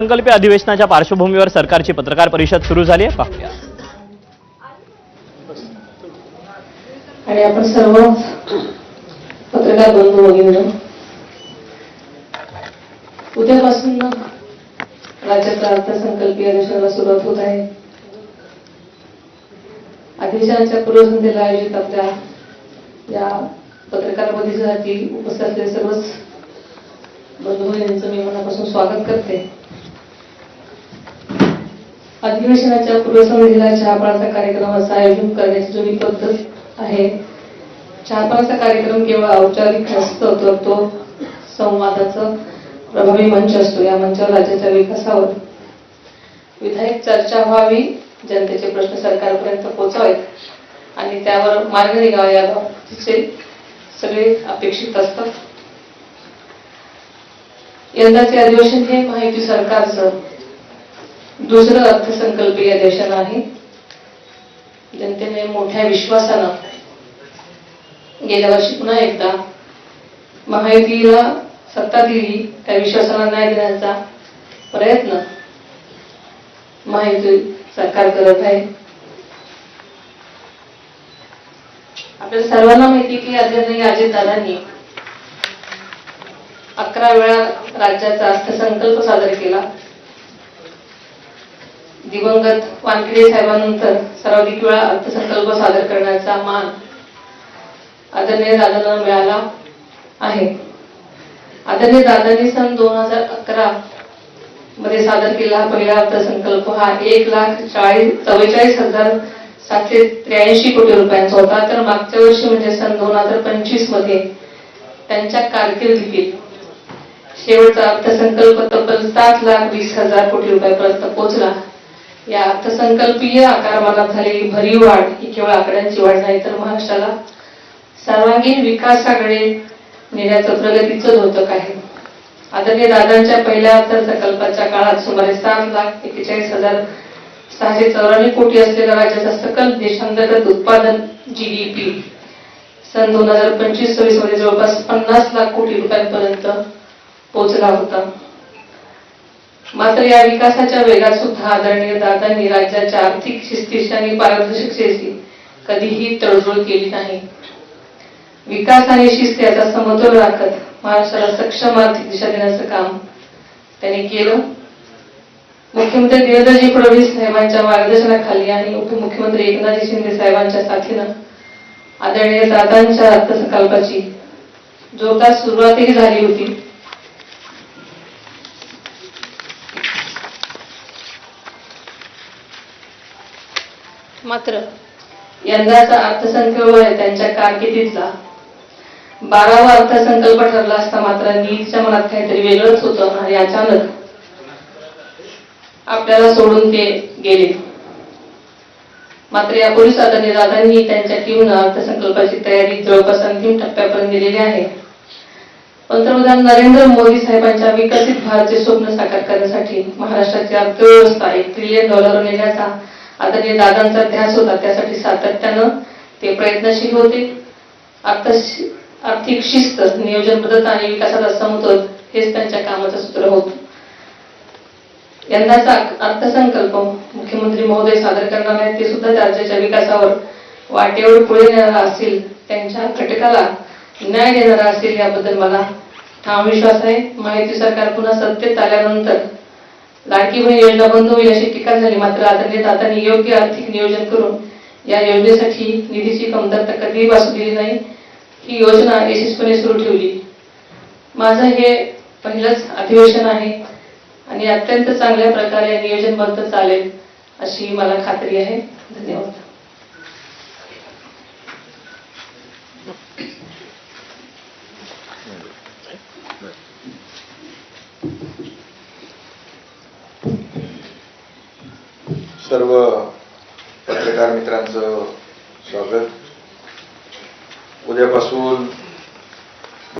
संकल्पीय अधिवेशनाच्या पार्श्वभूमीवर सरकारची पत्रकार परिषद सुरू झाली आहे. पाहूया. आणि आपण सर्व पत्रकार बंधू भगिनी, उद्यापासून राज्याच्या अर्थसंकल्पीय अधिवेशनाला सुरुवात होत आहे. अधिवेशनाच्या पूर्वसंध्येला आयोजित आपल्या या पत्रकार परिषदेसाठी उपस्थित असलेले सर्वच बंधू भगिनींचं मी मनापासून स्वागत करते. अधिवेशनाच्या पूर्वसंध्येला चहापानाचा कार्यक्रमाचं आयोजन करण्याची जुनी पद्धत आहे. चहापानाचा कार्यक्रम केवळ औपचारिक नसतो, तर तो संवादाचा प्रभावी मंच असतो. या मंचावर राज्याच्या विकासावर विधायक चर्चा व्हावी, जनतेचे प्रश्न सरकारपर्यंत पोहोचावेत आणि त्यावर मार्ग निघावा या बाबतीचे सगळे अपेक्षित असतात. यंदाचे अधिवेशन हे महायुती सरकारचं दुसरं अर्थसंकल्पीय अधिवेशन आहे. जनतेने मोठ्या विश्वासानं गेल्या वर्षी पुन्हा एकदा महायुतीला सत्ता दिली. त्या विश्वासाला न्याय देण्याचा प्रयत्न महायुती सरकार करत आहे. आपल्या सर्वांना माहिती की आदरणीय अजितदादांनी 11 वेळा राज्याचा अर्थसंकल्प सादर केला. दिवंगत वानखेडे साहेबांनंतर सर्वाधिक वेळा अर्थसंकल्प सादर करण्याचा मान आदरणीय दादांना मिळाला आहे. आदरणीय दादांनी सन 2011 मध्ये सादर केलेला पहिला अर्थसंकल्प हा 1,44,783 कोटी रुपयांचा होता. तर मागच्या वर्षी म्हणजे सन 2025 मध्ये त्यांच्या कारकिर्दीतील शेवटचा अर्थसंकल्प तब्बल 7,20,000 कोटी रुपयापर्यंत पोहोचला. या अर्थसंकल्पीय आकारमानात झालेली भरीव वाढ ही केवळ आकड्यांची वाढ नाही, तर महाराष्ट्राला सर्वांगीण विकासाकडे नेण्याचं प्रगतीचं द्योतक आहे. आदरणीय दादांच्या पहिल्या अर्थसंकल्पाच्या काळात सुमारे 7,41,694 कोटी असलेल्या राज्याचा सकल देशांतर्गत उत्पादन GDP सन 2025-26 मध्ये जवळपास 50 लाख कोटी रुपयांपर्यंत पोहोचला होता. मात्र या विकासाच्या वेगात सुद्धा आदरणीय दादांनी राज्याच्या आर्थिक शिस्तीची आणि पारदर्शकतेची कधीही तडजोड केली नाही. विकास आणि शिस्त याचा समतोल राखत महाराष्ट्राला सक्षम आर्थिक दिशा देण्याचं काम त्यांनी केलं. मुख्यमंत्री देवेंद्रजी फडणवीस साहेबांच्या मार्गदर्शनाखाली आणि उपमुख्यमंत्री एकनाथजी शिंदे साहेबांच्या साथीनं आदरणीय दादांच्या अर्थसंकल्पाची जोरदार सुरुवातही झाली होती. मात्र यंदाचा अर्थसंकल्प त्यांच्या कारकिर्दीतला 12वा अर्थसंकल्प ठरला असता. मात्र नीतीच्या मनात काहीतरी वेगळंच होतं आणि अचानक आपल्याला सोडून ते गेले. मात्र यापूर्वीच आदरणीय दादांनी त्यांच्या टीमनं अर्थसंकल्पाची तयारी जवळपास अंतिम टप्प्यापर्यंत गेलेली आहे. पंतप्रधान नरेंद्र मोदी साहेबांच्या विकसित भारतचे स्वप्न साकार करण्यासाठी महाराष्ट्राची अर्थव्यवस्था $1 ट्रिलियन नेण्याचा आदरणीय दादांचा ध्यास होता. त्यासाठी सातत्यानं ते प्रयत्नशील होते. आर्थिक शिस्त, नियोजनबद्धता आणि विकासाचा समतोल हेच त्यांच्या कामाचं सूत्र होतं. यंदाचा अर्थसंकल्प मुख्यमंत्री महोदय सादर करणार आहेत. ते सुद्धा राज्याच्या विकासावर वाटेवर पुढे नेणारा असेल, त्यांच्या घटकाला न्याय देणारा असेल याबद्दल मला ठाम विश्वास आहे. महायुती सरकार पुन्हा सत्तेत आल्यानंतर लाडकी बहीण योजना बंद होईल अशी टीका झाली. मात्र आदरणीय दादांनी योग्य आर्थिक नियोजन करून या योजनेसाठी निधीची कमतरता कधीही भासू दिली नाही. ही योजना यशस्वीपणे सुरू ठेवली. माझं हे पहिलंच अधिवेशन आहे आणि अत्यंत चांगल्या प्रकारे नियोजनबद्ध चालेल अशी मला खात्री आहे. धन्यवाद. सर्व पत्रकार मित्रांचं स्वागत. उद्यापासून